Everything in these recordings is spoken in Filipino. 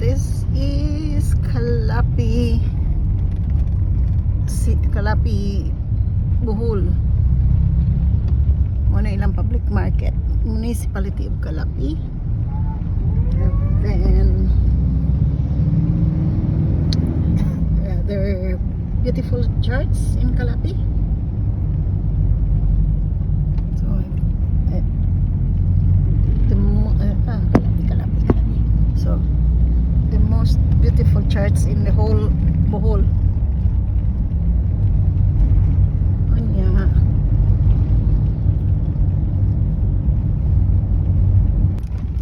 This is Calapi, Calapi, Bohol. Muna ilang public market, municipality of Calapi. And then there are beautiful churches in Calapi. So Calapi. So the most beautiful church in the whole Bohol.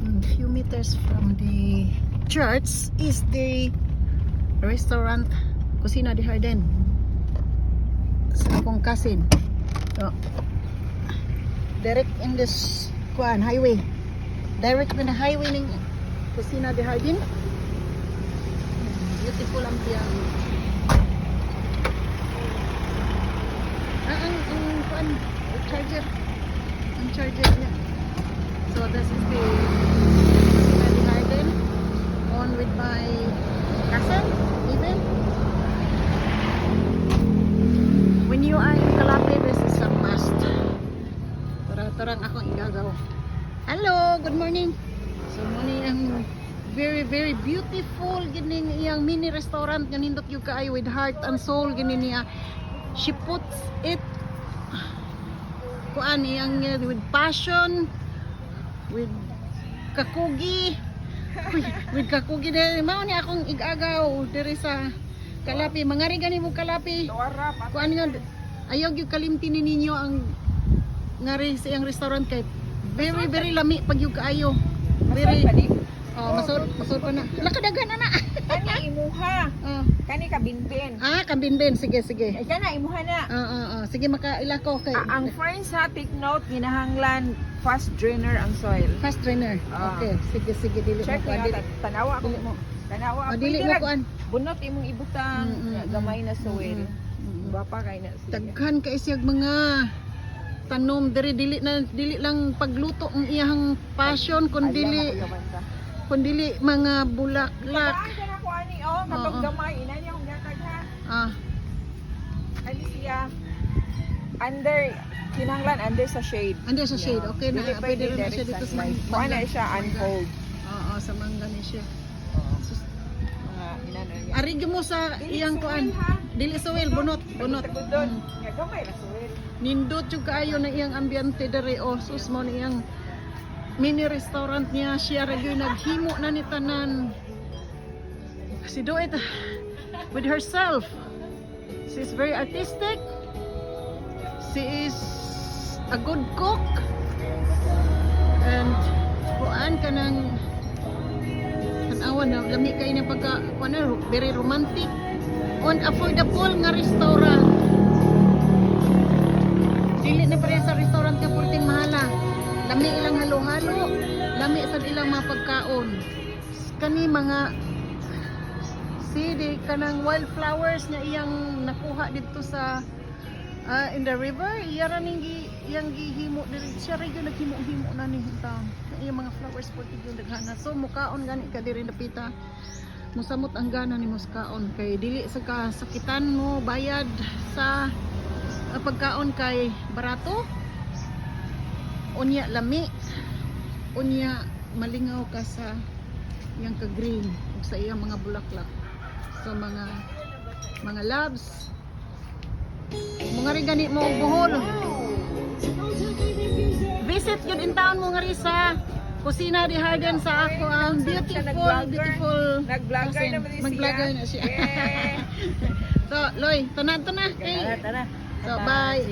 A few meters from the church is the restaurant Cocina de Jardin sa akong cousin. So, direct in this highway. Direct in the highway ng Cocina de Jardin. Beautiful ang piyan. Ang charger. Ang charger niya. So this is the Cocina de Jardin. On with my cousin, even. When you are in Calapi, this is a must. Tarang akong igagaw. Hello, good morning. So morning ang very beautiful gining iyang mini restaurant nga nindot yung kaayo with heart and soul gini niya. She puts it kuan iyang with passion, with kakugi. With kakugi dere mao ni akong igagaw diri sa Calapi. Mangari gani mo Calapi. Kuan nga ayaw gyud kalimtin ninyo ang ngari sa iyang restaurant kay very lami pag yung kaayo. Very masod pa na. Lakadagan na. Kani imuha. Kani kabinbin. Kabinbin. Sige. Ay kana imuha na. Sige makaila ko kay. Ang friends ha, take note, ginahanglan fast drainer ang soil. Fast drainer. Okay. Sige dili mo Check kuan. tanawa ko. Dili mo. Tanawa. Dili mo kuan. Bunot imong ibutang gamay na soil. Bapa kay na siya. Daghan kay siyag mga tanom dili lang pagluto ang iyang passion kundi mga bulaklak. Kana ko ani katong gamay ina niya kung gatag ha. Ani siya under kinahanglan under sa shade. Under sa shade. Okay na pwede rin siya dito sa mangga. Ana siya unfold. Sa mangga ni siya. Inano niya. Ari mo sa iyang kuan. Dili soil bunot. Nga gamay ra soil. Nindot yung kaayo na iyang ambiente dere sus mo na iyang mini restaurant niya. Siya rin naghimo na ni tanan. She do it with herself. She's very artistic. She is a good cook. And kuan ka ng tanawan na lami kayo na pagka very romantic. On affordable nga restaurant. Dili na pareha sa restaurant nga purting mahala. Lami ilang halo-halo, lami sa ilang mga pagkaon. Kani mga kanang wildflowers nga iyang nakuha dito sa in the river. Iyara ning iyang gihimo diri. Siya ray gyud naghimo-himo na ni ta. Iyang mga flowers purting gyud daghana. So mukaon gani ka diri napita. Musamot ang gana ni muskaon kay dili sa kasakitan mo bayad sa pagkaon kay barato, unya lami, unya malingaw ka sa iyang ka-green ug sa iyang mga bulaklak, sa mga loves mga rin gani mo Bohol. Visit yun in town mo nga rin sa Cocina de Jardin sa ako ang beautiful Nag-vlogger naman siya. Mag-vlogger na siya. So Loy, tanan to na. Tara. So bye.